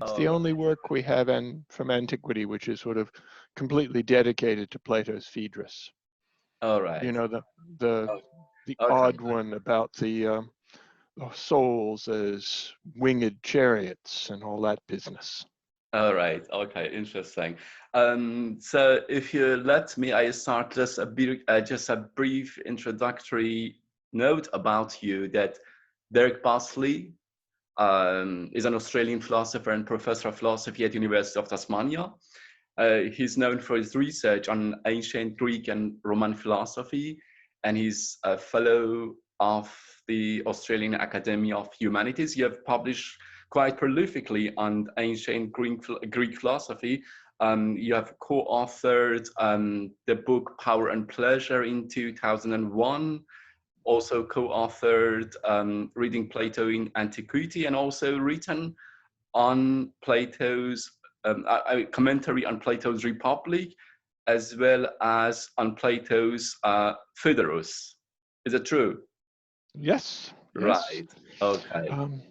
It's Oh, the only right. work we have from antiquity which is sort of completely dedicated to Plato's Phaedrus. All You right. know, the Oh, the okay. odd one about the souls as winged chariots and all that business. All right. Okay. Interesting. So if you let me, I start just a brief introductory note about you. That Dirk Baltzly is an Australian philosopher and professor of philosophy at University of Tasmania. He's known for his research on ancient Greek and Roman philosophy, and he's a fellow of the Australian Academy of Humanities. You have published quite prolifically on ancient Greek philosophy. You have co-authored the book Power and Pleasure in 2001, also co-authored Reading Plato in Antiquity, and also written on Plato's a commentary on Plato's Republic, as well as on Plato's Phaedrus. Is it true? Yes, yes. Right. Okay. Um,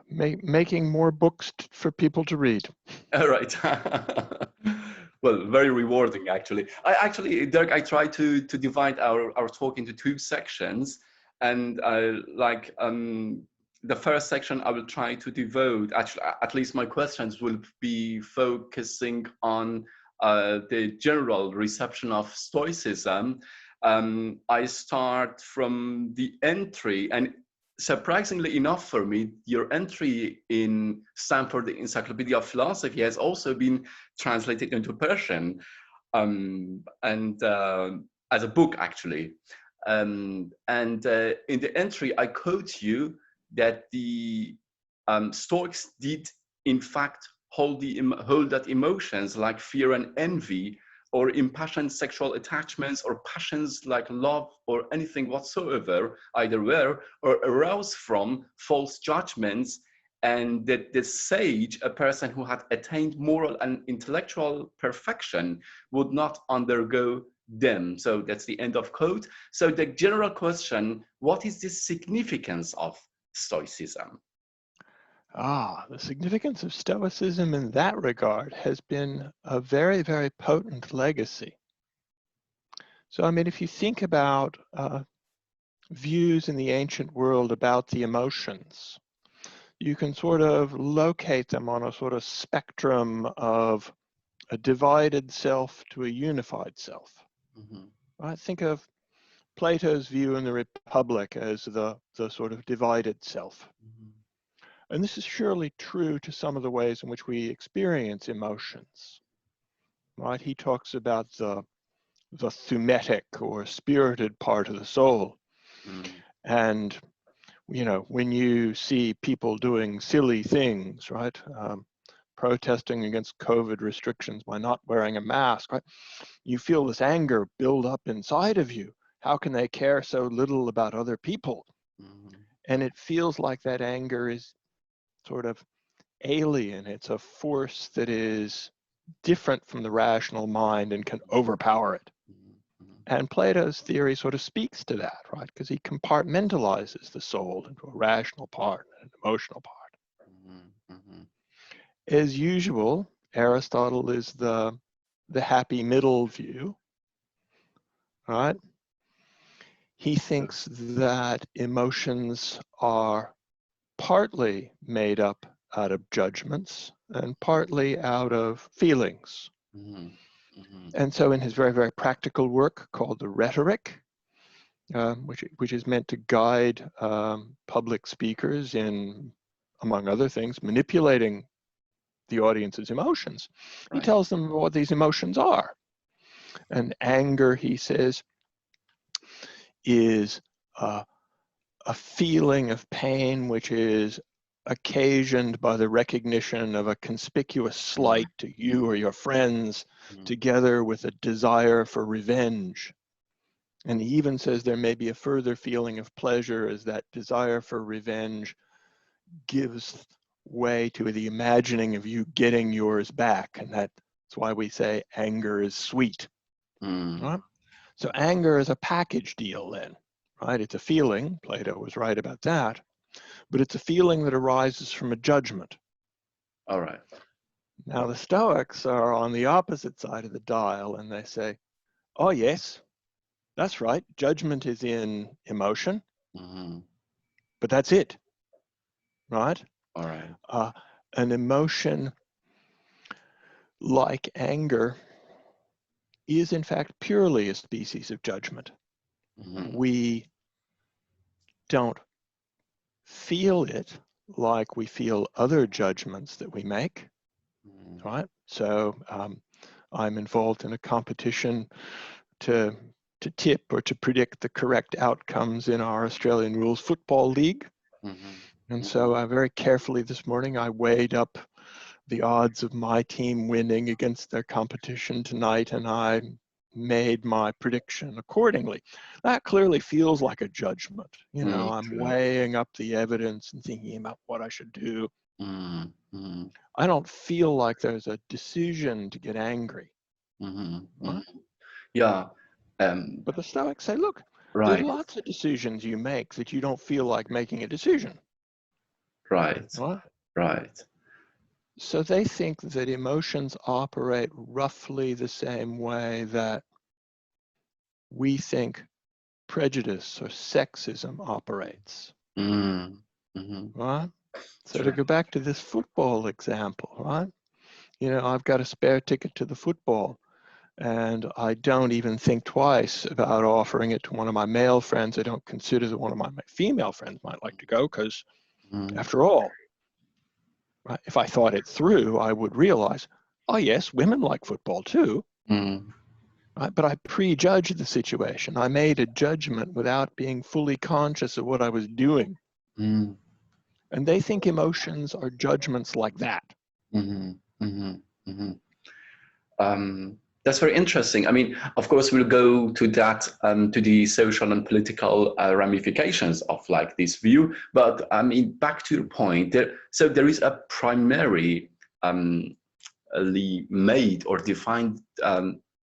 making more books for people to read. All right. Well, very rewarding, actually. Dirk, I try to divide our talk into two sections, and the first section, I will try to devote. Actually, at least my questions will be focusing on the general reception of Stoicism. I start from the entry, and surprisingly enough for me, your entry in Stanford Encyclopedia of Philosophy has also been translated into Persian, and as a book, actually. And in the entry, I quote you that the Stoics did, in fact, hold that emotions like fear and envy, or impassioned sexual attachments, or passions like love or anything whatsoever, either were or arouse from false judgments, and that the sage, a person who had attained moral and intellectual perfection, would not undergo them. So that's the end of quote. So the general question, what is the significance of Stoicism? The significance of Stoicism in that regard has been a very, very potent legacy. So, I mean, if you think about views in the ancient world about the emotions, you can sort of locate them on a sort of spectrum of a divided self to a unified self. Mm-hmm. Right? Think of Plato's view in the Republic as the sort of divided self. Mm-hmm. And this is surely true to some of the ways in which we experience emotions. Right? He talks about the thumetic or spirited part of the soul. Mm-hmm. And, you know, when you see people doing silly things, right? Protesting against COVID restrictions by not wearing a mask, right? You feel this anger build up inside of you. How can they care so little about other people? Mm-hmm. And it feels like that anger is sort of alien. It's a force that is different from the rational mind and can overpower it. Mm-hmm. And Plato's theory sort of speaks to that, right? Because he compartmentalizes the soul into a rational part and an emotional part. Mm-hmm. Mm-hmm. As usual, Aristotle is the happy middle view, right? He thinks that emotions are partly made up out of judgments and partly out of feelings. Mm-hmm. Mm-hmm. And so in his very, very practical work called the Rhetoric, which is meant to guide public speakers in, among other things, manipulating the audience's emotions, he Right. tells them what these emotions are. And anger, he says, is a feeling of pain which is occasioned by the recognition of a conspicuous slight to you or your friends, Mm-hmm. together with a desire for revenge. And he even says there may be a further feeling of pleasure as that desire for revenge gives way to the imagining of you getting yours back. And that's why we say anger is sweet. Mm-hmm. Right? So anger is a package deal then, right? It's a feeling, Plato was right about that, but it's a feeling that arises from a judgment. All right. Now the Stoics are on the opposite side of the dial, and they say, oh yes, that's right, judgment is in emotion, but that's it, right? All right. An emotion like anger is in fact purely a species of judgment. We don't feel it like we feel other judgments that we make, right? So I'm involved in a competition to tip or to predict the correct outcomes in our Australian Rules Football League. And so very carefully this morning, I weighed up the odds of my team winning against their competition tonight, and I made my prediction accordingly. That clearly feels like a judgment. You know, I'm weighing up the evidence and thinking about what I should do. I don't feel like there's a decision to get angry. Right? Yeah. But the Stoics say, look, there's Right. lots of decisions you make that you don't feel like making a decision. Right. Right? Right. So they think that emotions operate roughly the same way that we think prejudice or sexism operates. Right? So to go back to this football example, right? You know, I've got a spare ticket to the football, and I don't even think twice about offering it to one of my male friends. I don't consider that one of my female friends might like to go, because after all, right, if I thought it through, I would realize, oh yes, women like football too. Right? But I prejudged the situation. I made a judgment without being fully conscious of what I was doing. And they think emotions are judgments like that. That's very interesting. I mean, of course, we'll go to that, to the social and political ramifications of like this view. But I mean, back to the point, so there is a primary made or defined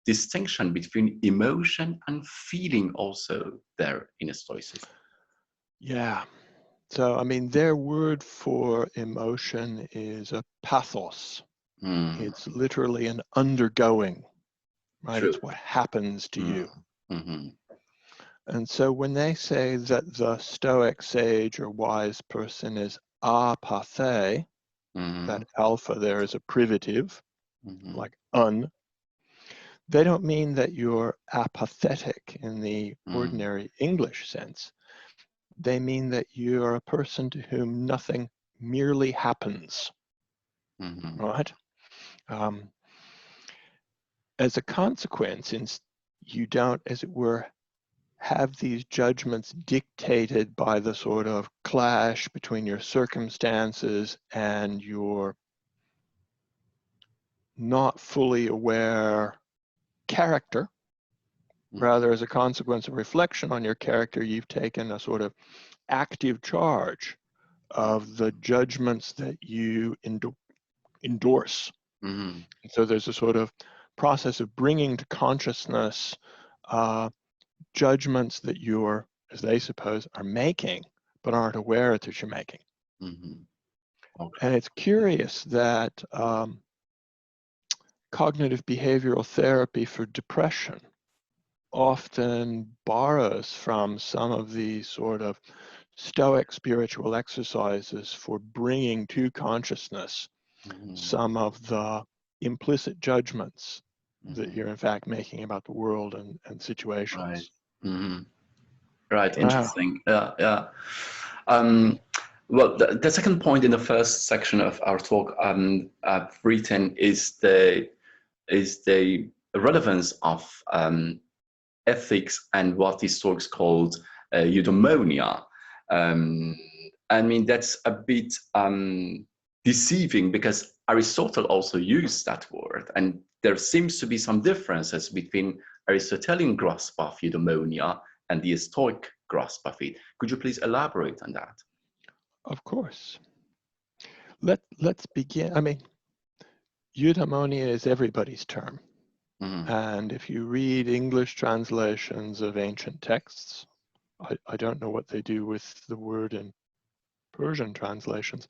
distinction between emotion and feeling also there in Stoicism. Yeah. So, I mean, their word for emotion is a pathos. It's literally an undergoing, right? True. It's what happens to you. And so when they say that the Stoic sage or wise person is apathe, that alpha there is a privative, like un, they don't mean that you're apathetic in the ordinary English sense. They mean that you're a person to whom nothing merely happens, right? As a consequence, you don't, as it were, have these judgments dictated by the sort of clash between your circumstances and your not fully aware character. Rather, as a consequence of reflection on your character, you've taken a sort of active charge of the judgments that you endorse. And so there's a sort of process of bringing to consciousness judgments that you're, as they suppose, are making, but aren't aware that you're making. Okay. And it's curious that cognitive behavioral therapy for depression often borrows from some of these sort of Stoic spiritual exercises for bringing to consciousness some of the implicit judgments that you're in fact making about the world and situations. Right. Right. Wow. Interesting. Yeah. Well, the second point in the first section of our talk I've written is the relevance of ethics and what the Stoics called eudaimonia. I mean, that's a bit deceiving because Aristotle also used that word, and there seems to be some differences between Aristotelian grasp of eudaimonia and the Stoic grasp of it. Could you please elaborate on that? Of course. Let's begin. I mean, eudaimonia is everybody's term. And if you read English translations of ancient texts, I don't know what they do with the word in Persian translations.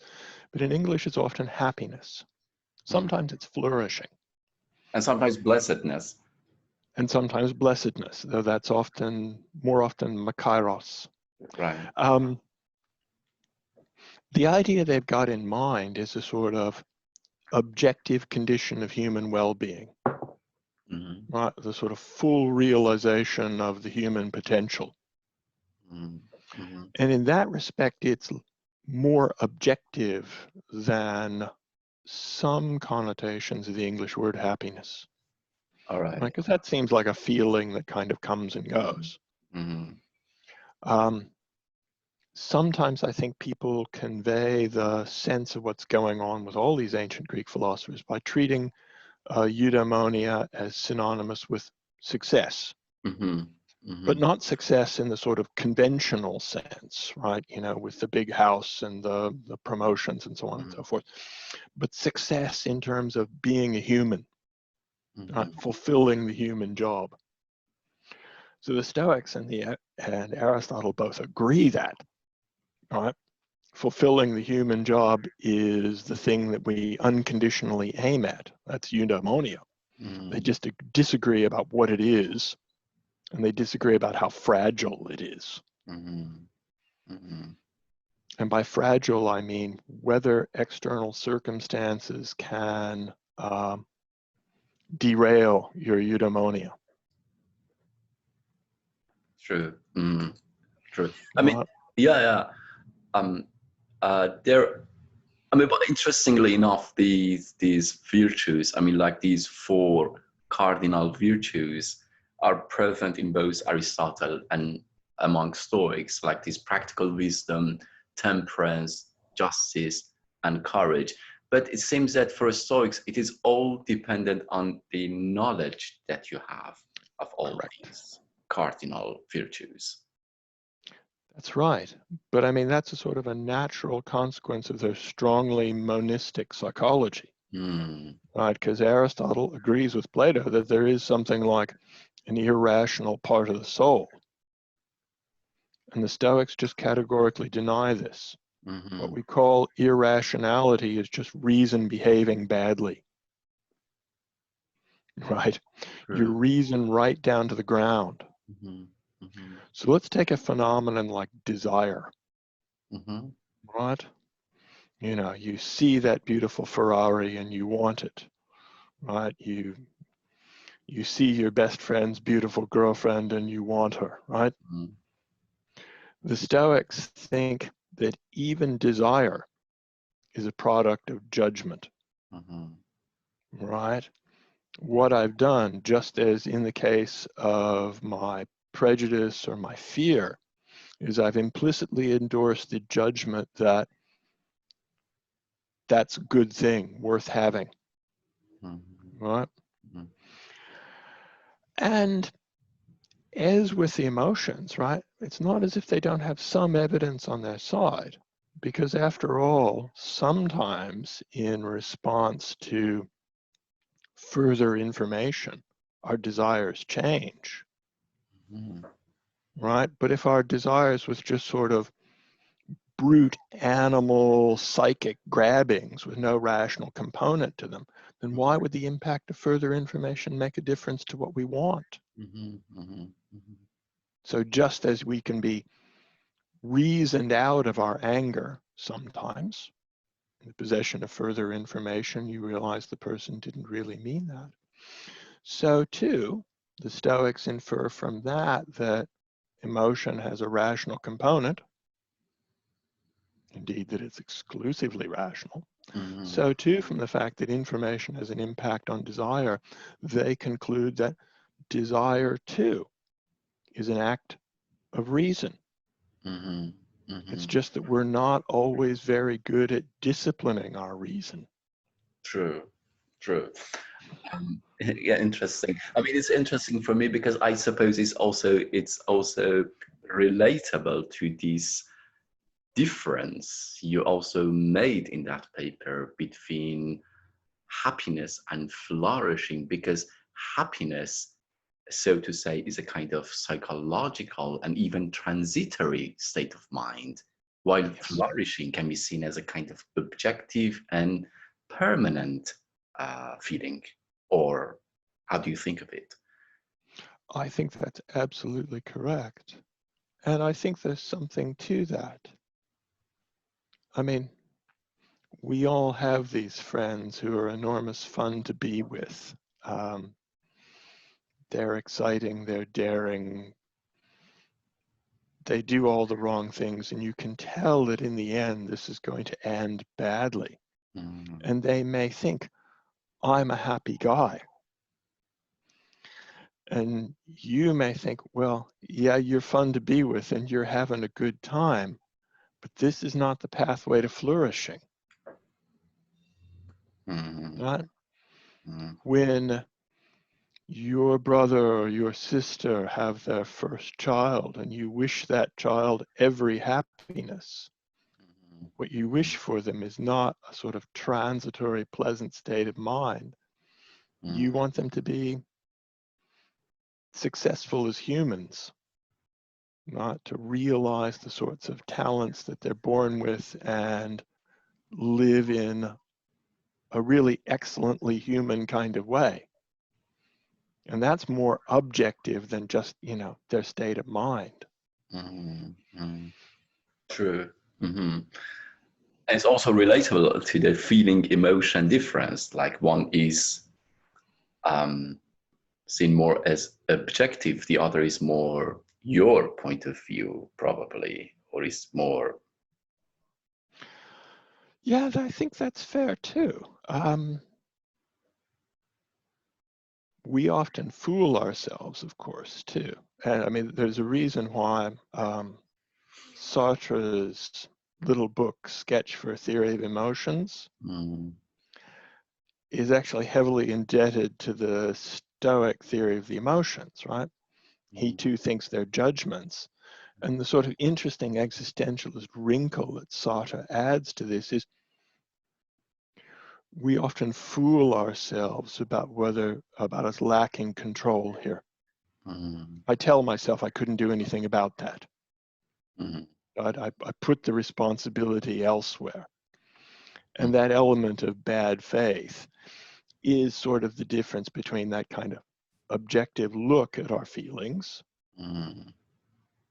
But in English, it's often happiness. Mm. Sometimes it's flourishing. And sometimes blessedness. And sometimes blessedness, though that's more often makairos. Right. The idea they've got in mind is a sort of objective condition of human well-being, Mm-hmm. right? The sort of full realization of the human potential. Mm-hmm. And in that respect, it's more objective than some connotations of the English word happiness. All right. Because that seems like a feeling that kind of comes and goes. Mm-hmm. Sometimes I think people convey the sense of what's going on with all these ancient Greek philosophers by treating eudaimonia as synonymous with success, Mm-hmm. Mm-hmm. but not success in the sort of conventional sense, right? With the big house and the promotions and so on and so forth, but success in terms of being a human, right? Fulfilling the human job. So the Stoics and Aristotle both agree that, right? Fulfilling the human job is the thing that we unconditionally aim at. That's eudaimonia. Mm-hmm. They just disagree about what it is, and they disagree about how fragile it is. Mm-hmm. Mm-hmm. And by fragile, I mean whether external circumstances can derail your eudaimonia. True. Mm. True. I mean, Right? yeah. Um, there. I mean, but interestingly enough, these virtues. I mean, like these four cardinal virtues are present in both Aristotle and among Stoics, like this practical wisdom, temperance, justice, and courage. But it seems that for Stoics, it is all dependent on the knowledge that you have of all Correct. these cardinal virtues. That's right. But I mean, that's a sort of a natural consequence of their strongly monistic psychology, right? Because Aristotle agrees with Plato that there is something like an irrational part of the soul. And the Stoics just categorically deny this. Mm-hmm. What we call irrationality is just reason behaving badly, right? Your reason right down to the ground. Mm-hmm. Mm-hmm. So let's take a phenomenon like desire, Mm-hmm. right? You see that beautiful Ferrari and you want it, right? You see your best friend's beautiful girlfriend and you want her, right? Mm-hmm. The Stoics think that even desire is a product of judgment, right? What I've done, just as in the case of my prejudice or my fear, is I've implicitly endorsed the judgment that that's a good thing, worth having, right? And as with the emotions, right, it's not as if they don't have some evidence on their side, because after all, sometimes in response to further information, our desires change, right? But if our desires was just sort of brute animal psychic grabbings with no rational component to them, then why would the impact of further information make a difference to what we want? So just as we can be reasoned out of our anger sometimes, in the possession of further information, you realize the person didn't really mean that. So too, the Stoics infer from that emotion has a rational component, indeed that it's exclusively rational. So too, from the fact that information has an impact on desire, they conclude that desire too is an act of reason. It's just that we're not always very good at disciplining our reason. True. Yeah, interesting. I mean, it's interesting for me because I suppose it's also relatable to this difference you also made in that paper between happiness and flourishing, because happiness, so to say, is a kind of psychological and even transitory state of mind, while Yes. flourishing can be seen as a kind of objective and permanent feeling. Or how do you think of it? I think that's absolutely correct. And I think there's something to that. I mean, we all have these friends who are enormous fun to be with. They're exciting, they're daring, they do all the wrong things, and you can tell that in the end, this is going to end badly. Mm. And they may think, I'm a happy guy. And you may think, well, yeah, you're fun to be with and you're having a good time, but this is not the pathway to flourishing. Mm. Right? Mm. When your brother or your sister have their first child and you wish that child every happiness, what you wish for them is not a sort of transitory pleasant state of mind. Mm. You want them to be successful as humans, not to realize the sorts of talents that they're born with and live in a really excellently human kind of way. And that's more objective than just, their state of mind. Mm. Mm. True. Mm-hmm. And it's also relatable to the feeling emotion difference. Like one is seen more as objective, the other is more your point of view, probably, or is more. Yeah, I think that's fair too. We often fool ourselves, of course, too. And I mean, there's a reason why Sartre's little book, Sketch for a Theory of Emotions, is actually heavily indebted to the Stoic theory of the emotions, right? He too thinks they're judgments. And the sort of interesting existentialist wrinkle that Sartre adds to this is we often fool ourselves about us lacking control here. I tell myself I couldn't do anything about that. I put the responsibility elsewhere. And that element of bad faith is sort of the difference between that kind of objective look at our feelings.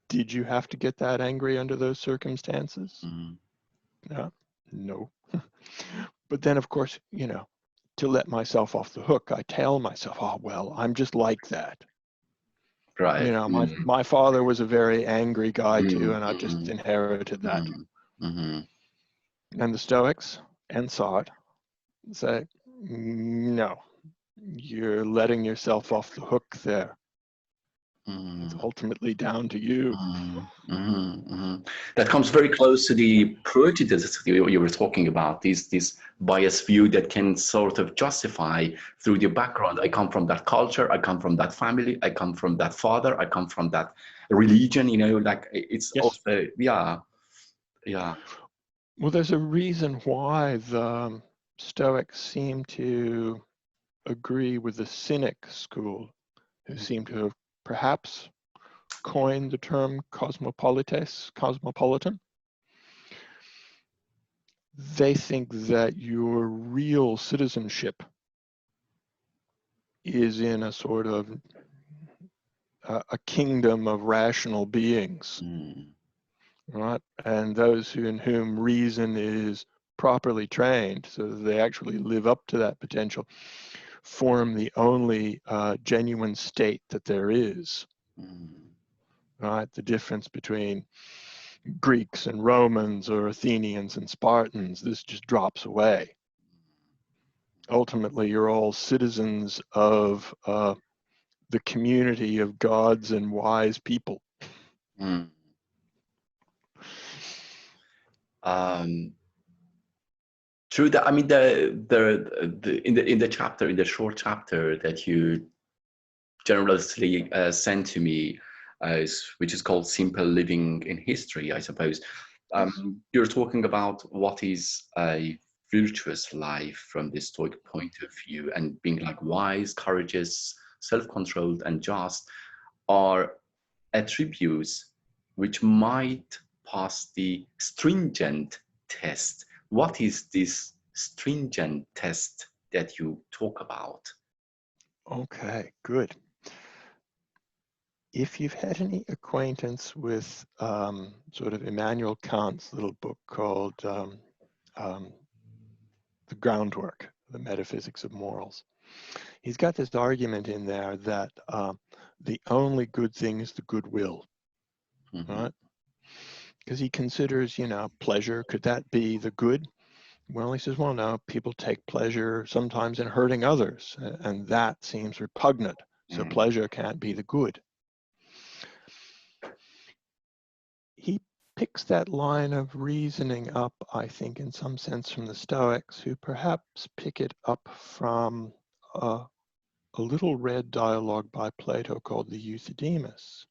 Did you have to get that angry under those circumstances? No. But then, of course, to let myself off the hook, I tell myself, oh, well, I'm just like that. Right. My father was a very angry guy too, and I've just inherited that. And the Stoics and Sartre say, no, you're letting yourself off the hook there. It's ultimately down to you. That comes very close to the prejudice you were talking about, this biased view that can sort of justify through the background. I come from that culture, I come from that family, I come from that father, I come from that religion, like it's Yes. also, yeah. Well, there's a reason why the Stoics seem to agree with the Cynic school, who seem to have perhaps coined the term cosmopolitan. They think that your real citizenship is in a sort of a kingdom of rational beings, right? And those in whom reason is properly trained so that they actually live up to that potential form the only genuine state that there is. Right? The difference between Greeks and Romans or Athenians and Spartans, this just drops away. Ultimately, you're all citizens of the community of gods and wise people. True that. I mean, in the short chapter that you generously sent to me, which is called "Simple Living in History," I suppose. You're talking about what is a virtuous life from the Stoic point of view, and being like wise, courageous, self-controlled, and just are attributes which might pass the stringent test. What is this stringent test that you talk about? Okay, good. If you've had any acquaintance with sort of Immanuel Kant's little book called The Groundwork, The Metaphysics of Morals, he's got this argument in there that the only good thing is the goodwill, right? Because he considers, you know, pleasure, could that be the good? Well, he says, well, no, people take pleasure sometimes in hurting others, and that seems repugnant. So pleasure can't be the good. He picks that line of reasoning up, I think, in some sense from the Stoics, who perhaps pick it up from a little read dialogue by Plato called the Euthydemus.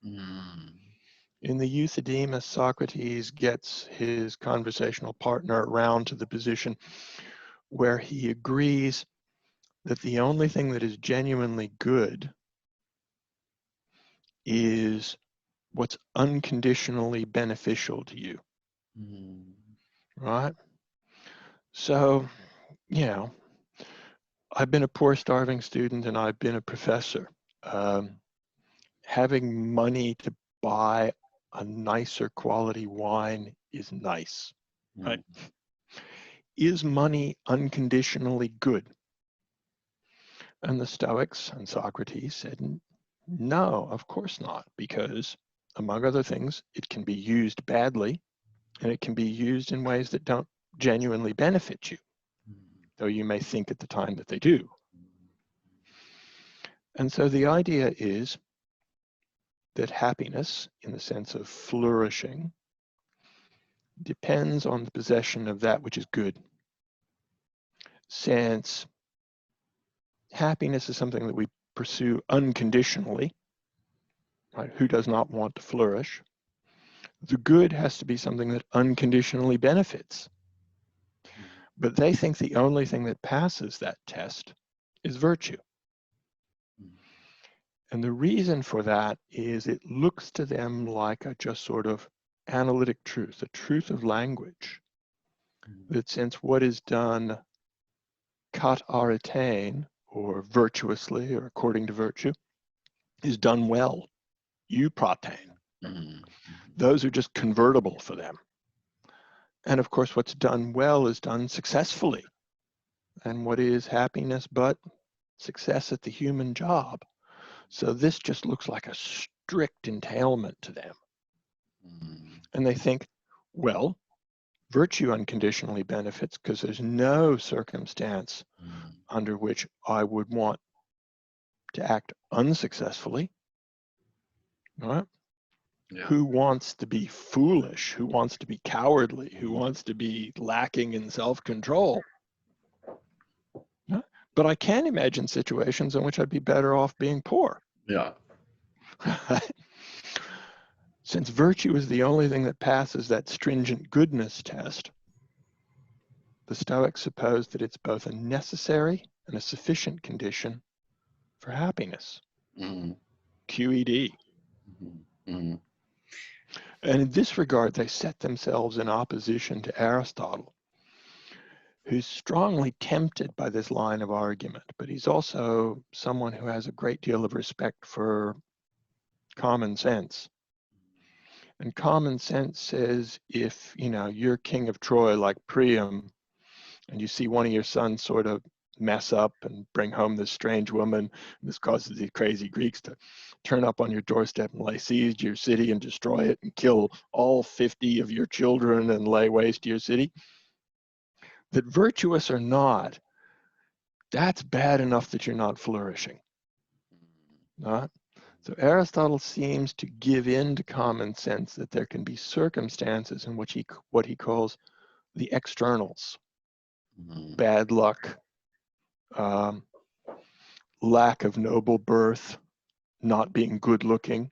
In the Euthydemus, Socrates gets his conversational partner around to the position where he agrees that the only thing that is genuinely good is what's unconditionally beneficial to you, right? So, you know, I've been a poor, starving student and I've been a professor. Having money to buy a nicer quality wine is nice, right? Is money unconditionally good? And the Stoics and Socrates said, no, of course not, because among other things, it can be used badly and it can be used in ways that don't genuinely benefit you, though you may think at the time that they do. And so the idea is that happiness, in the sense of flourishing, depends on the possession of that which is good. Since happiness is something that we pursue unconditionally, right? Who does not want to flourish? The good has to be something that unconditionally benefits. But they think the only thing that passes that test is virtue. And the reason for that is it looks to them like a just sort of analytic truth, a truth of language, that since what is done kat arete, or virtuously, or according to virtue, is done well, eupratein. Those are just convertible for them. And of course, what's done well is done successfully. And what is happiness but success at the human job? So this just looks like a strict entailment to them. And they think, well, virtue unconditionally benefits because there's no circumstance under which I would want to act unsuccessfully. Right? Yeah. Who wants to be foolish? Who wants to be cowardly? Who wants to be lacking in self-control? But I can imagine situations in which I'd be better off being poor. Yeah. Since virtue is the only thing that passes that stringent goodness test, the Stoics suppose that it's both a necessary and a sufficient condition for happiness. QED. And in this regard, they set themselves in opposition to Aristotle, who's strongly tempted by this line of argument, but he's also someone who has a great deal of respect for common sense. And common sense says if, you know, you're king of Troy like Priam, and you see one of your sons sort of mess up and bring home this strange woman, and this causes these crazy Greeks to turn up on your doorstep and lay siege to your city and destroy it and kill all 50 of your children and lay waste to your city, that virtuous or not, that's bad enough that you're not flourishing. Right? So Aristotle seems to give in to common sense that there can be circumstances in which what he calls the externals, bad luck, lack of noble birth, not being good looking,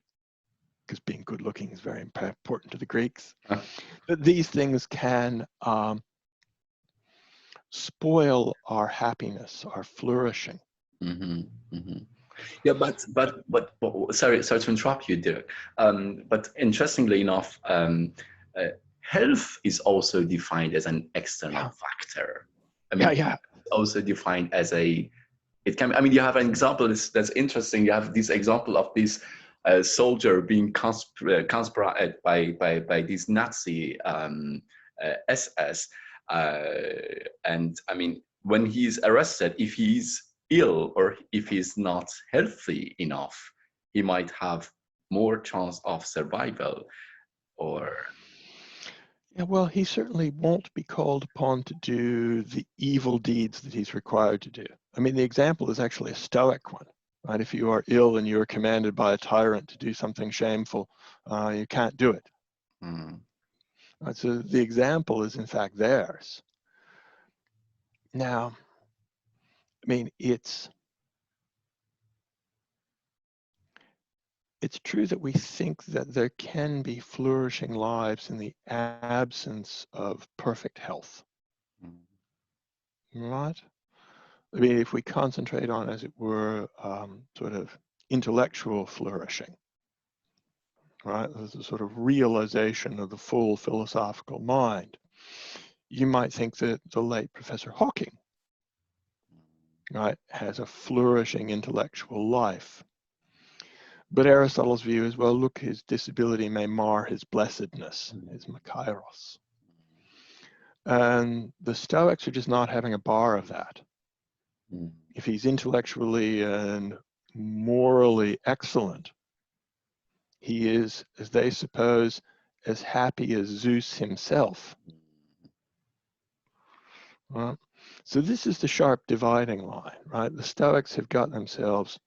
because being good looking is very important to the Greeks. That these things can spoil our happiness, our flourishing. Yeah, but sorry to interrupt you, Dirk. But interestingly enough, health is also defined as an external Yeah. factor. I mean, Yeah. it's also defined as a, it can, I mean, you have an example that's interesting. You have this example of this soldier being conscripted by these Nazi SS. And I mean, when he's arrested, if he's ill or if he's not healthy enough, he might have more chance of survival. Or Yeah, well, he certainly won't be called upon to do the evil deeds that he's required to do. I mean, the example is actually a Stoic one, right? If you are ill and you are commanded by a tyrant to do something shameful, you can't do it. Right? So the example is in fact theirs. Now, I mean, it's true that we think that there can be flourishing lives in the absence of perfect health, right? I mean, if we concentrate on, as it were, sort of intellectual flourishing, right? There's a sort of realization of the full philosophical mind. You might think that the late Professor Hawking, right, has a flourishing intellectual life. But Aristotle's view is, well, look, his disability may mar his blessedness, his makairos. And the Stoics are just not having a bar of that. If he's intellectually and morally excellent, he is, as they suppose, as happy as Zeus himself. Right? So this is the sharp dividing line, right? The Stoics have got themselves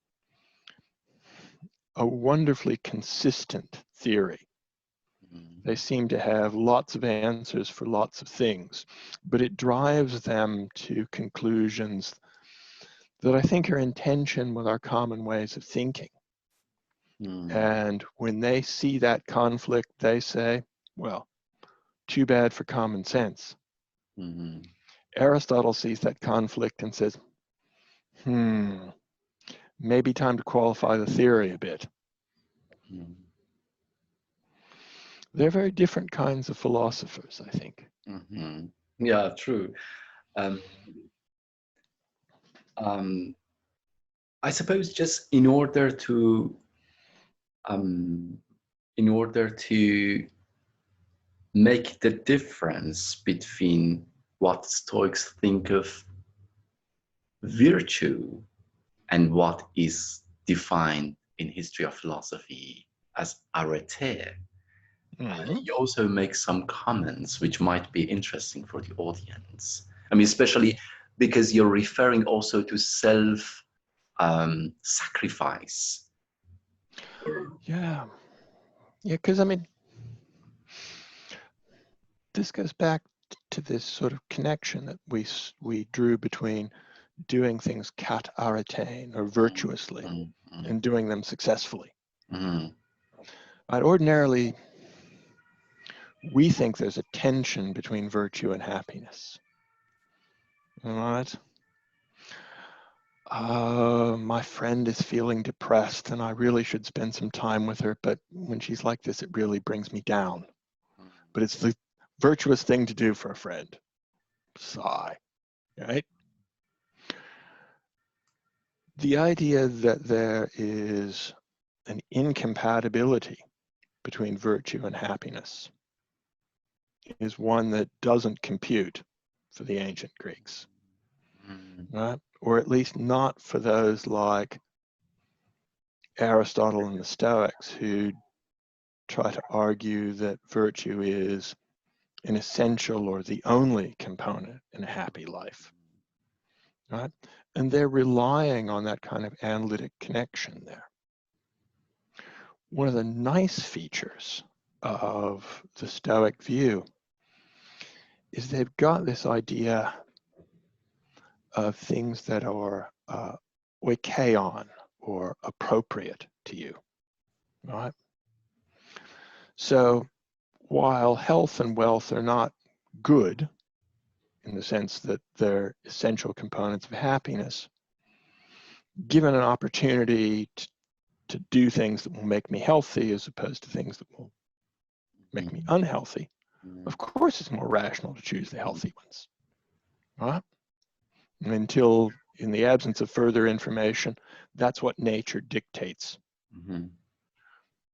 a wonderfully consistent theory. They seem to have lots of answers for lots of things, but it drives them to conclusions that I think are in tension with our common ways of thinking. And when they see that conflict, they say, well, too bad for common sense. Aristotle sees that conflict and says, maybe time to qualify the theory a bit. They're very different kinds of philosophers, I think. Yeah, true. I suppose just in order to make the difference between what Stoics think of virtue and what is defined in history of philosophy as arete, you also make some comments which might be interesting for the audience. I mean, especially because you're referring also to self sacrifice. Yeah, because I mean, this goes back to this sort of connection that we drew between doing things kat aretein, or virtuously, and doing them successfully. Right? Ordinarily, we think there's a tension between virtue and happiness. All right? My friend is feeling depressed and I really should spend some time with her, but when she's like this, it really brings me down. But it's the virtuous thing to do for a friend. Sigh, right? The idea that there is an incompatibility between virtue and happiness is one that doesn't compute for the ancient Greeks, right? Or at least not for those like Aristotle and the Stoics, who try to argue that virtue is an essential or the only component in a happy life, right? And they're relying on that kind of analytic connection there. One of the nice features of the Stoic view is they've got this idea of things that are oikeion, or appropriate to you, right? So while health and wealth are not good in the sense that they're essential components of happiness, given an opportunity to do things that will make me healthy as opposed to things that will make me unhealthy, Of course it's more rational to choose the healthy ones, right? Until, in the absence of further information, that's what nature dictates. Mm-hmm.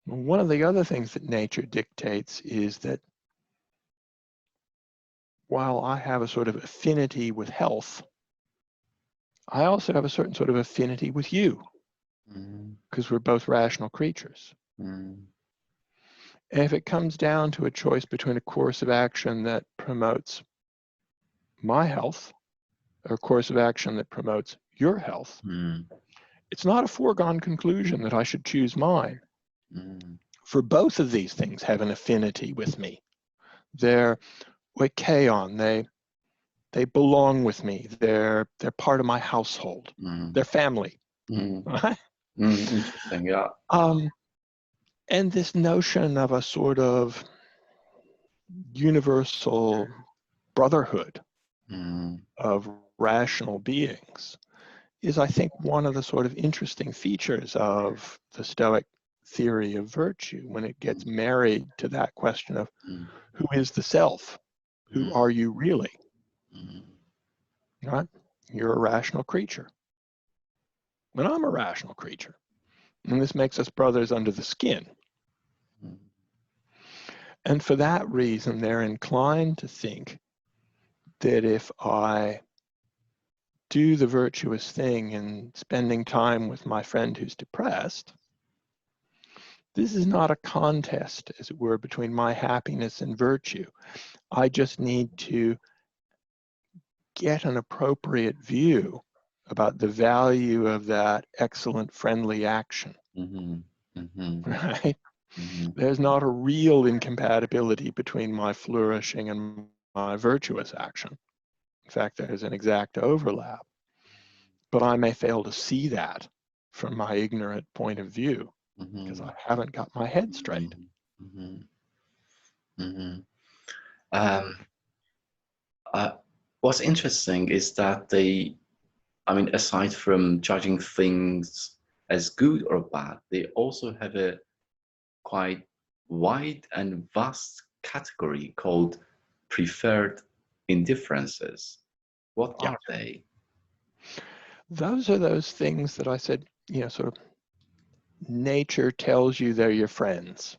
One of the other things that nature dictates is that while I have a sort of affinity with health, I also have a certain sort of affinity with you, because we're both rational creatures. And if it comes down to a choice between a course of action that promotes my health or a course of action that promotes your health, it's not a foregone conclusion that I should choose mine. For both of these things have an affinity with me. They're oikeon, they belong with me. They're part of my household. They're family. Right? Interesting, yeah. And this notion of a sort of universal brotherhood of rational beings is, I think, one of the sort of interesting features of the Stoic theory of virtue when it gets married to that question of who is the self? Who are you really? Right? You're a rational creature. And I'm a rational creature. And this makes us brothers under the skin. And for that reason, they're inclined to think that if I do the virtuous thing in spending time with my friend who's depressed, this is not a contest, as it were, between my happiness and virtue. I just need to get an appropriate view about the value of that excellent friendly action. Right? There's not a real incompatibility between my flourishing and my virtuous action. In fact, there's an exact overlap. But I may fail to see that from my ignorant point of view because I haven't got my head straight. What's interesting is that aside from judging things as good or bad, they also have a quite wide and vast category called preferred indifferences. What are they? Those are those things that I said, sort of nature tells you they're your friends,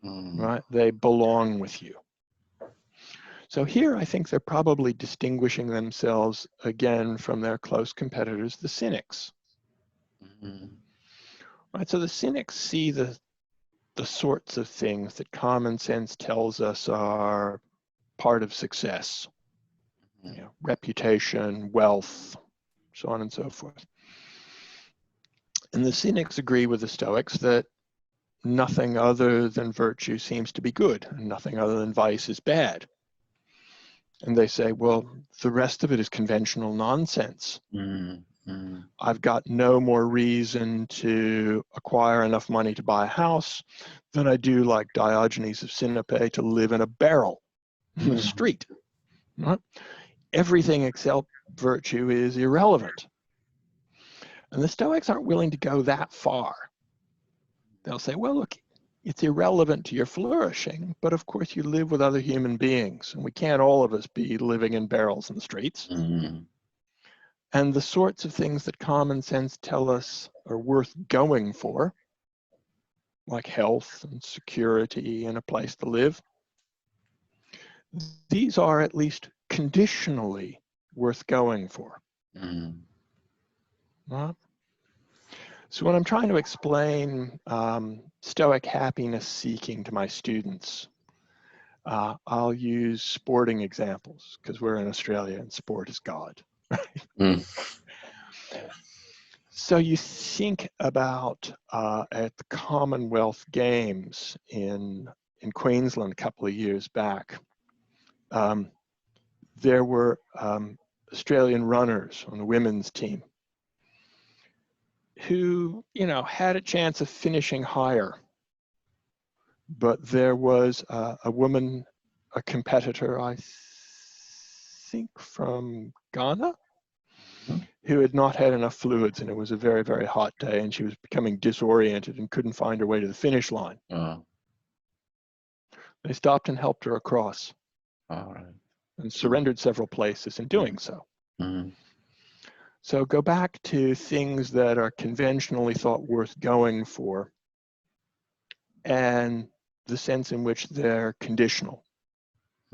right? They belong with you. So here I think they're probably distinguishing themselves again from their close competitors, the cynics. Right, so the cynics see the sorts of things that common sense tells us are part of success. Reputation, wealth, so on and so forth. And the cynics agree with the Stoics that nothing other than virtue seems to be good, and nothing other than vice is bad. And they say, well, the rest of it is conventional nonsense. I've got no more reason to acquire enough money to buy a house than I do, like Diogenes of Sinope, to live in a barrel in the street. Right? Everything except virtue is irrelevant. And the Stoics aren't willing to go that far. They'll say, well, look, it's irrelevant to your flourishing, but of course you live with other human beings, and we can't all of us be living in barrels in the streets. And the sorts of things that common sense tell us are worth going for, like health and security and a place to live, these are at least conditionally worth going for. Right? So when I'm trying to explain Stoic happiness seeking to my students, I'll use sporting examples because we're in Australia and sport is God. Right? So you think about at the Commonwealth Games in Queensland a couple of years back, there were Australian runners on the women's team who, had a chance of finishing higher. But there was a woman, a competitor, I think from Ghana, who had not had enough fluids, and it was a very, very hot day, and she was becoming disoriented and couldn't find her way to the finish line. They stopped and helped her across All right. and surrendered several places in doing so. Mm-hmm. So go back to things that are conventionally thought worth going for and the sense in which they're conditional.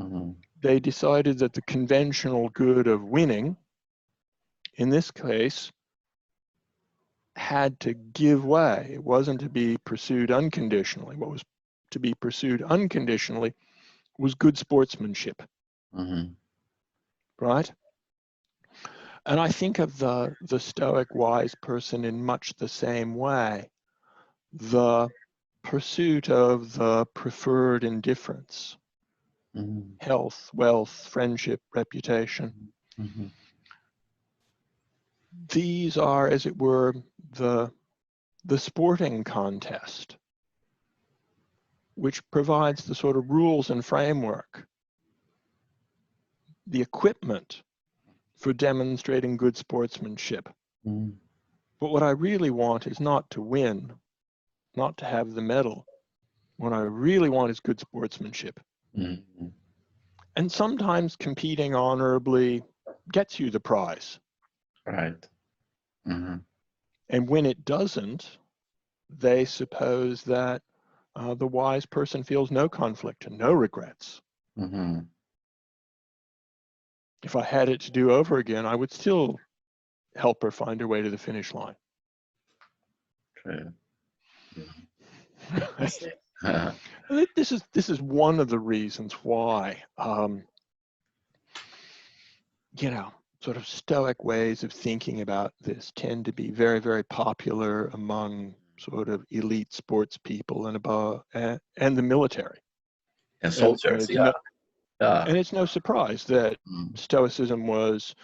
Mm-hmm. They decided that the conventional good of winning, in this case, had to give way. It wasn't to be pursued unconditionally. What was to be pursued unconditionally was good sportsmanship, Mm-hmm. right? And I think of the Stoic wise person in much the same way. The pursuit of the preferred indifference, Mm-hmm. health, wealth, friendship, reputation. Mm-hmm. These are, as it were, the sporting contest, which provides the sort of rules and framework, the equipment for demonstrating good sportsmanship. Mm-hmm. But what I really want is not to win, not to have the medal. What I really want is good sportsmanship. Mm-hmm. And sometimes competing honorably gets you the prize. Right. Mm-hmm. And when it doesn't, they suppose that the wise person feels no conflict and no regrets. Mm-hmm. If I had it to do over again, I would still help her find her way to the finish line. True. This is one of the reasons why sort of Stoic ways of thinking about this tend to be very, very popular among sort of elite sports people and the military. And And soldiers, yeah. Yeah. it's no surprise that Mm. Stoicism was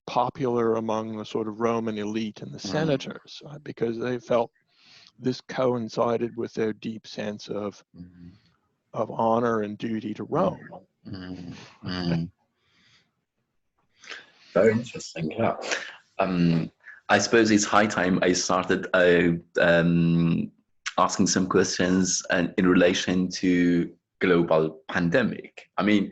popular among the sort of Roman elite and the senators, because they felt this coincided with their deep sense of honor and duty to Rome. Very interesting. Yeah. I suppose it's high time I started asking some questions and in relation to global pandemic. I mean,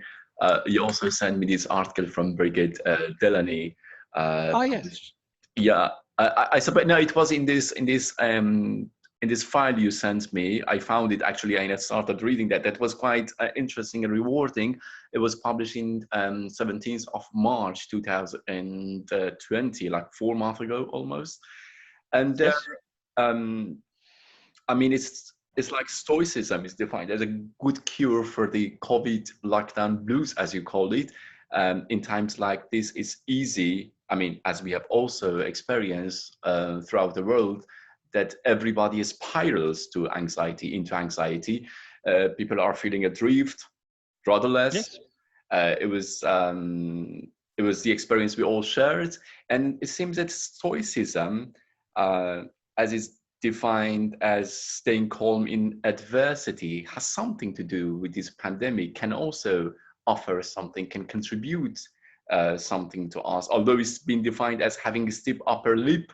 you also sent me this article from Brigid Delaney. Yes. Yeah, I suppose no, it was in this file you sent me. I found it actually, and I started reading that. That was quite interesting and rewarding. It was published in 17th of March 2020, like 4 months ago almost. And there, Yes. I mean, it's like Stoicism is defined as a good cure for the COVID lockdown blues, as you called it. In times like this, it's easy. I mean, as we have also experienced throughout the world, that everybody spirals into anxiety. People are feeling adrift, rudderless. Yes. It was the experience we all shared, and it seems that Stoicism, as is defined as staying calm in adversity, has something to do with this pandemic. Can also offer something, can contribute something to us. Although it's been defined as having a stiff upper lip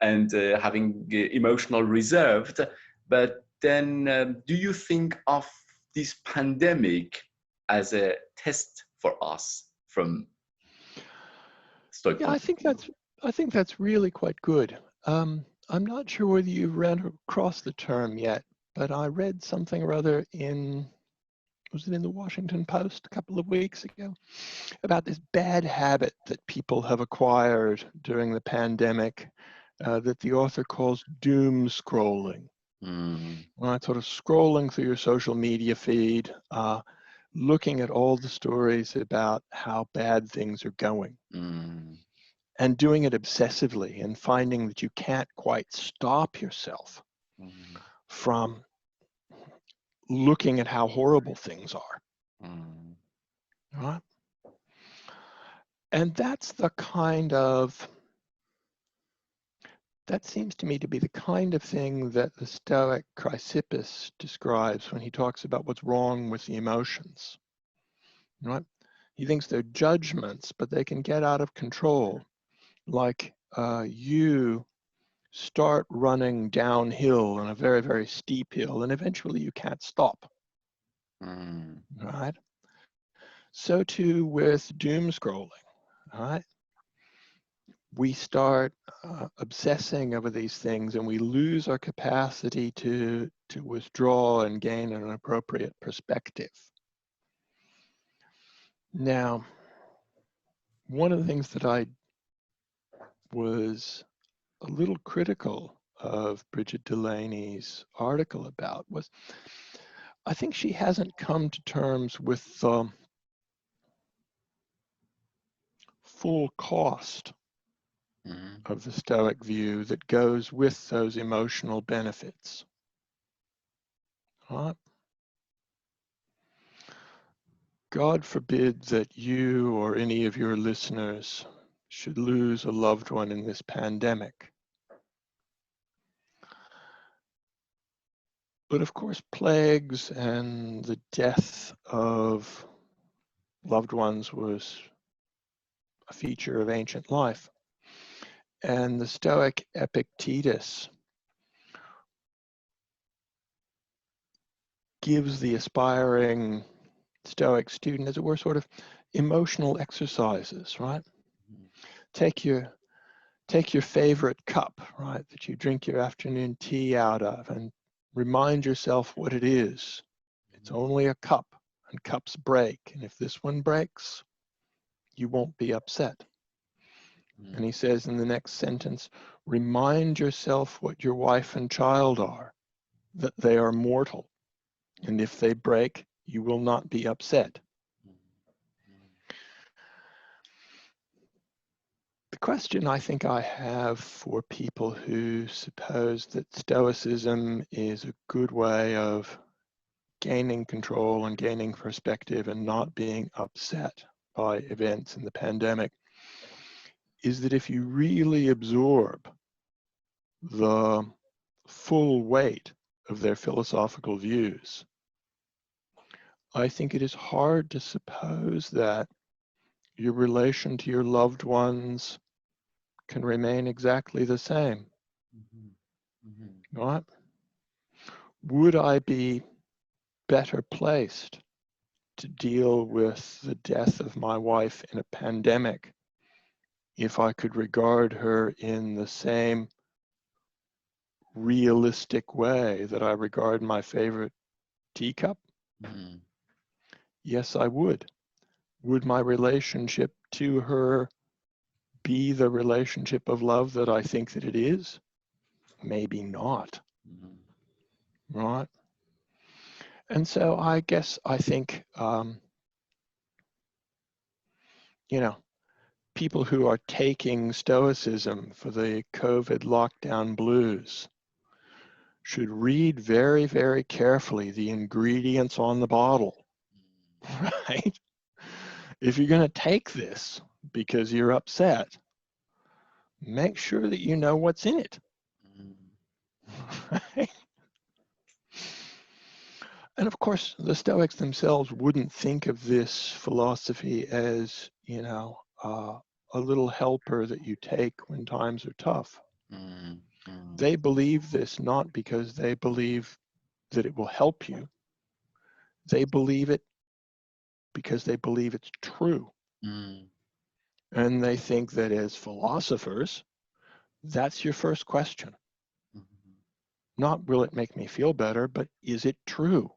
and having emotional reserved, but then do you think of this pandemic as a test for us from Stoic Yeah, point of view? I think that's really quite good. I'm not sure whether you've ran across the term yet, but I read something or other was it in the Washington Post a couple of weeks ago, about this bad habit that people have acquired during the pandemic that the author calls doom scrolling. Right, sort of scrolling through your social media feed, looking at all the stories about how bad things are going. And doing it obsessively and finding that you can't quite stop yourself from looking at how horrible things are. Right? And that seems to me to be the kind of thing that the Stoic Chrysippus describes when he talks about what's wrong with the emotions. Right? He thinks they're judgments, but they can get out of control. Like you start running downhill on a very, very steep hill, and eventually you can't stop. Mm. right? So too with doom scrolling, right? We start obsessing over these things and we lose our capacity to withdraw and gain an appropriate perspective. Now, one of the things that I was a little critical of Bridget Delaney's article about was I think she hasn't come to terms with the full cost of the Stoic view that goes with those emotional benefits. Right? God forbid that you or any of your listeners should lose a loved one in this pandemic. But of course, plagues and the death of loved ones was a feature of ancient life. And the Stoic Epictetus gives the aspiring Stoic student, as it were, sort of emotional exercises, right? Take your favorite cup, right, that you drink your afternoon tea out of, and remind yourself what it is. It's only a cup, and cups break. And if this one breaks, you won't be upset. And he says in the next sentence, remind yourself what your wife and child are, that they are mortal. And if they break, you will not be upset. The question I think I have for people who suppose that Stoicism is a good way of gaining control and gaining perspective and not being upset by events in the pandemic is that if you really absorb the full weight of their philosophical views, I think it is hard to suppose that your relation to your loved ones can remain exactly the same. Right? Would I be better placed to deal with the death of my wife in a pandemic if I could regard her in the same realistic way that I regard my favorite teacup? Yes, I would. Would my relationship to her be the relationship of love that I think that it is? Maybe not. Right? And so I guess I think, people who are taking Stoicism for the COVID lockdown blues should read very, very carefully the ingredients on the bottle, right? If you're going to take this because you're upset, make sure that you know what's in it. Right? And of course, the Stoics themselves wouldn't think of this philosophy as, a little helper that you take when times are tough. They believe this not because they believe that it will help you. They believe it because they believe it's true. And they think that as philosophers, that's your first question. Not will it make me feel better, but is it true?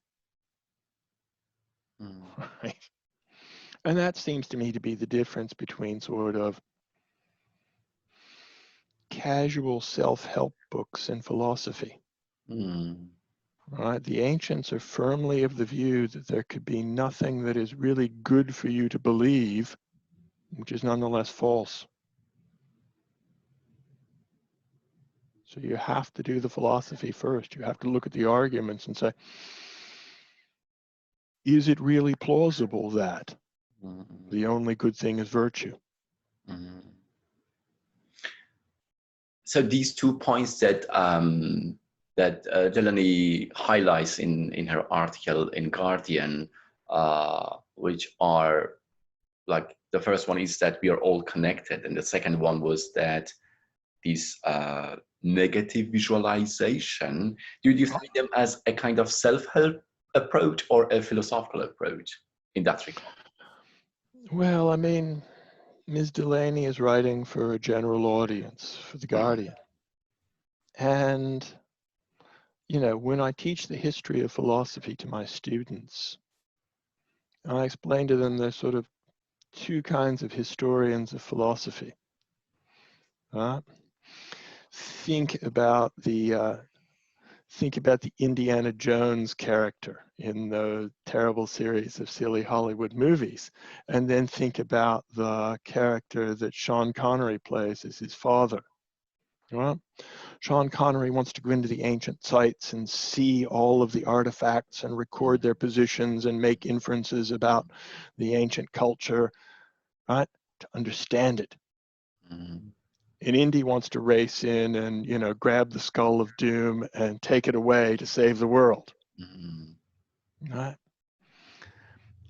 Right? And that seems to me to be the difference between sort of casual self-help books and philosophy. Right? The ancients are firmly of the view that there could be nothing that is really good for you to believe, which is nonetheless false. So you have to do the philosophy first. You have to look at the arguments and say, is it really plausible that the only good thing is virtue? So these 2 points that Delaney highlights in her article in Guardian, which are like, the first one is that we are all connected, and the second one was that this negative visualization. Do you find them as a kind of self-help approach or a philosophical approach in that regard? Well, I mean, Ms. Delaney is writing for a general audience, for The Guardian. And, you know, when I teach the history of philosophy to my students, I explain to them there's sort of two kinds of historians of philosophy. Think about the Indiana Jones character in the terrible series of silly Hollywood movies, and then think about the character that Sean Connery plays as his father. Right? Sean Connery wants to go into the ancient sites and see all of the artifacts and record their positions and make inferences about the ancient culture, right? To understand it. And Indy wants to race in and, you know, grab the skull of doom and take it away to save the world. Right?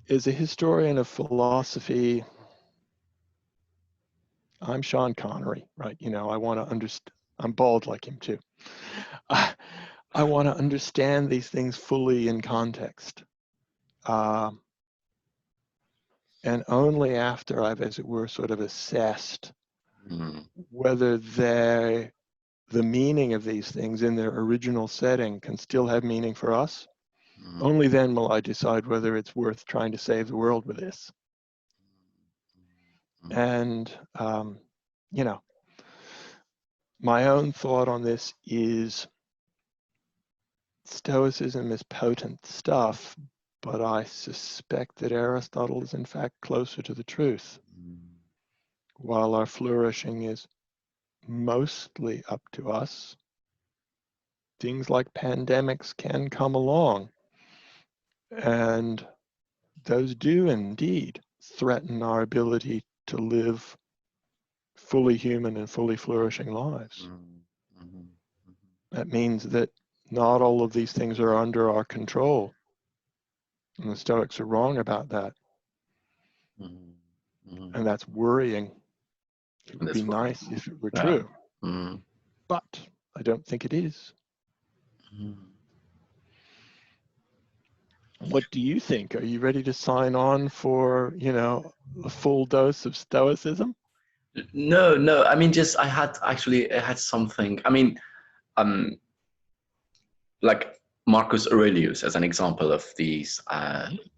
As a historian of philosophy, I'm Sean Connery, right? You know, I want to understand. I'm bald like him too. I want to understand these things fully in context. And only after I've, as it were, sort of assessed whether the meaning of these things in their original setting can still have meaning for us, only then will I decide whether it's worth trying to save the world with this. And, you know, my own thought on this is Stoicism is potent stuff, but I suspect that Aristotle is in fact closer to the truth, while our flourishing is mostly up to us. Things like pandemics can come along, and those do indeed threaten our ability to live fully human and fully flourishing lives. That means that not all of these things are under our control. And the Stoics are wrong about that. And that's worrying. It would be nice if it were true. But I don't think it is. What do you think? Are you ready to sign on for, you know, a full dose of Stoicism? No. I mean, just I had something. I mean, like Marcus Aurelius as an example of these,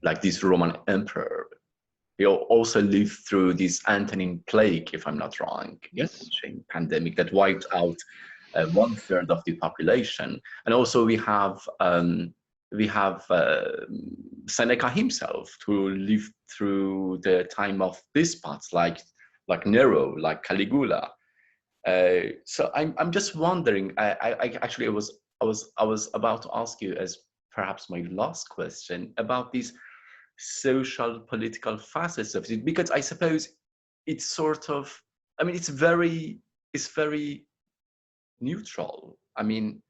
like this Roman emperor. He also lived through this Antonine plague, if I'm not wrong. Yes. Pandemic that wiped out 1/3 of the population, and also we have Seneca himself, who lived through the time of despots like Nero, like Caligula. So I'm just wondering. I actually I was about to ask you as perhaps my last question about these social political facets of it, because I suppose it's sort of, I mean, it's very neutral. I mean,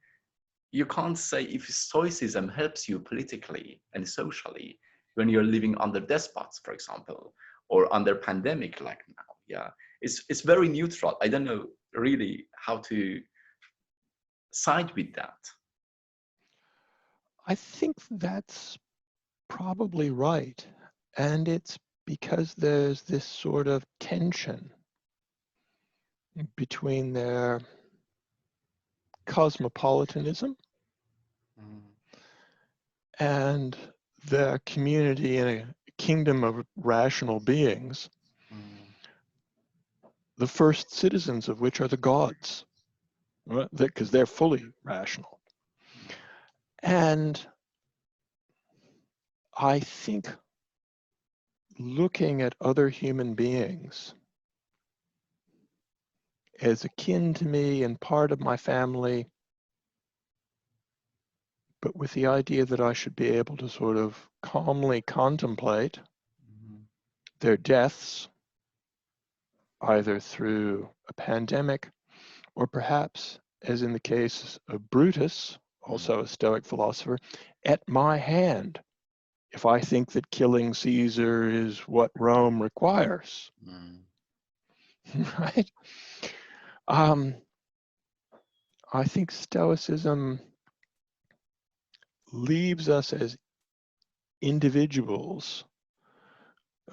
you can't say if Stoicism helps you politically and socially when you're living under despots, for example, or under pandemic like now. Yeah, it's very neutral. I don't know really how to side with that. I think that's probably right. And it's because there's this sort of tension between their cosmopolitanism and their community in a kingdom of rational beings, the first citizens of which are the gods, because they're fully rational. And I think looking at other human beings as akin to me and part of my family, but with the idea that I should be able to sort of calmly contemplate their deaths, either through a pandemic or perhaps, as in the case of Brutus, also a Stoic philosopher, at my hand, if I think that killing Caesar is what Rome requires. Right? I think Stoicism leaves us as individuals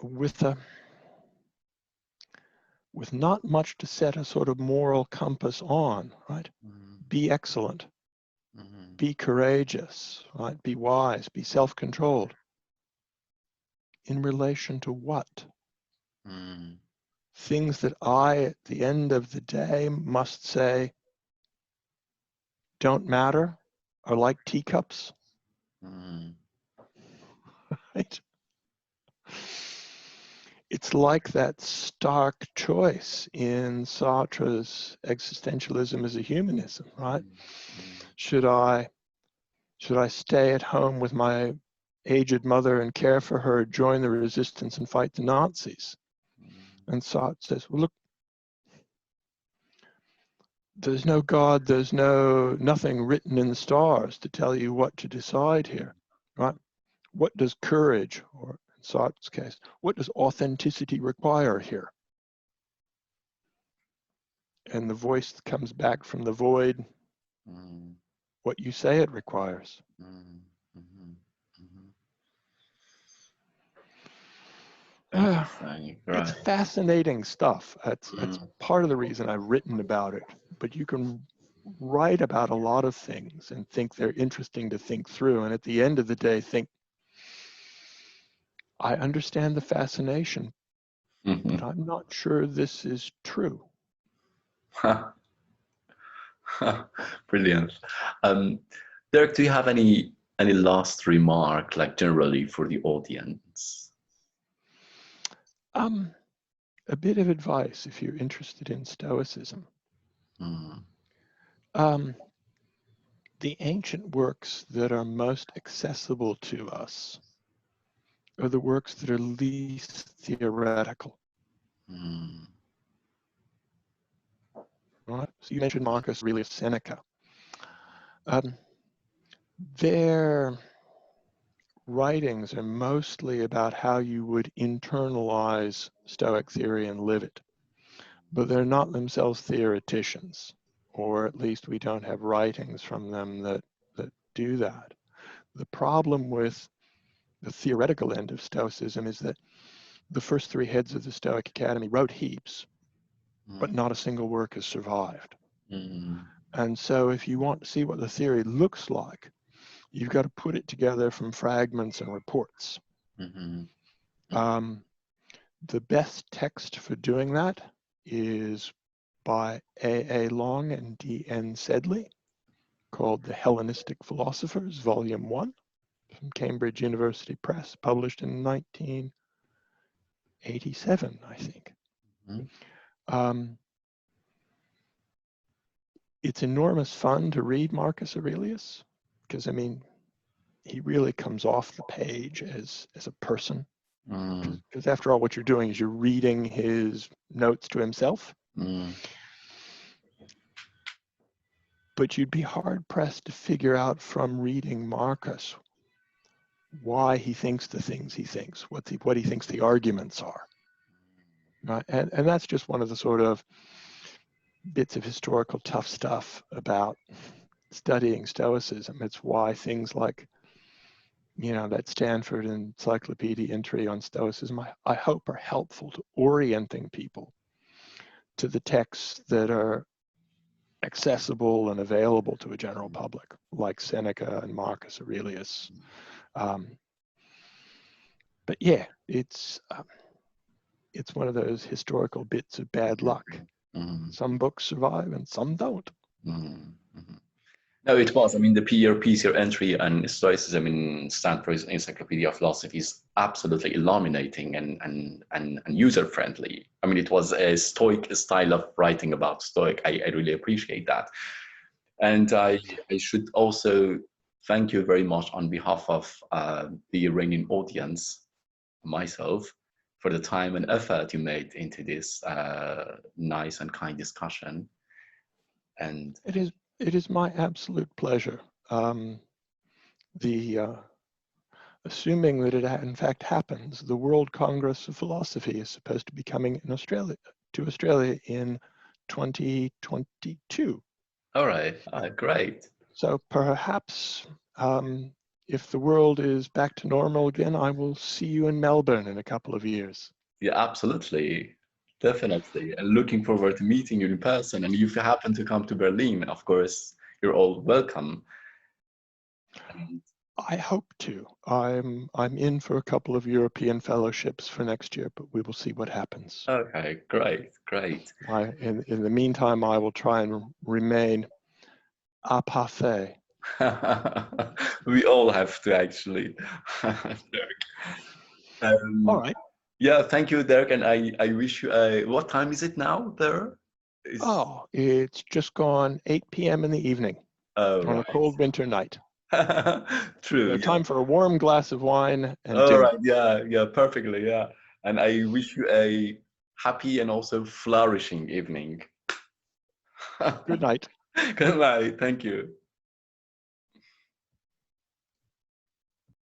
with not much to set a sort of moral compass on, right? Be excellent, be courageous, right? Be wise, be self-controlled. In relation to what? Things that I, at the end of the day, must say don't matter, are like teacups, right? It's like that stark choice in Sartre's Existentialism as a Humanism, right? Should I stay at home with my aged mother and care for her, join the resistance and fight the Nazis? And Sartre says, well, look, there's no God, there's nothing written in the stars to tell you what to decide here, right? What does courage, or in Sartre's case, what does authenticity require here? And the voice that comes back from the void, what you say it requires. It's fascinating stuff. That's part of the reason I've written about it. But you can write about a lot of things and think they're interesting to think through. And at the end of the day, think, I understand the fascination, but I'm not sure this is true. Brilliant. Dirk, do you have any last remark, like generally for the audience? A bit of advice if you're interested in Stoicism. The ancient works that are most accessible to us are the works that are least theoretical. Right? So you mentioned Marcus Aurelius Seneca. Their writings are mostly about how you would internalize Stoic theory and live it, but they're not themselves theoreticians, or at least we don't have writings from them that do that. The problem with the theoretical end of Stoicism is that the first three heads of the Stoic Academy wrote heaps, but not a single work has survived. And so if you want to see what the theory looks like, you've got to put it together from fragments and reports. The best text for doing that is by A.A. Long and D.N. Sedley, called The Hellenistic Philosophers, Volume 1, from Cambridge University Press, published in 1987, I think. It's enormous fun to read Marcus Aurelius, because, I mean, he really comes off the page as a person. Because after all, what you're doing is you're reading his notes to himself. But you'd be hard-pressed to figure out from reading Marcus why he thinks the things he thinks, what he thinks the arguments are. Right? And that's just one of the sort of bits of historical tough stuff about studying Stoicism. It's why things like, you know, that Stanford Encyclopedia entry on Stoicism, I hope are helpful to orienting people to the texts that are accessible and available to a general public, like Seneca and Marcus Aurelius. But yeah, it's one of those historical bits of bad luck. Some books survive and some don't. No, it was. I mean, the peer entry on Stoicism in Stanford's Encyclopedia of Philosophy is absolutely illuminating and user-friendly. I mean, it was a Stoic style of writing about Stoic. I really appreciate that. And I should also thank you very much on behalf of the Iranian audience, myself, for the time and effort you made into this nice and kind discussion. And it is my absolute pleasure. Assuming that it in fact happens, the World Congress of Philosophy is supposed to be coming in Australia in 2022. All right, great. So perhaps if the world is back to normal again, I will see you in Melbourne in a couple of years. Yeah, absolutely. Definitely. And looking forward to meeting you in person. And if you happen to come to Berlin, of course, you're all welcome. And I hope to. I'm in for a couple of European fellowships for next year, but we will see what happens. okay, great, great. In the meantime, I will try and remain apathé. We all have to actually. Dirk. All right. Yeah, thank you, Dirk. And I wish you a, what time is it now there? Oh, it's just gone 8 p.m. in the evening Oh, on a cold winter night. true. Yeah. Time for a warm glass of wine and All dinner. right. Yeah. Yeah. Perfectly. Yeah. And I wish you a happy and also flourishing evening. Good night. Good night. Thank you.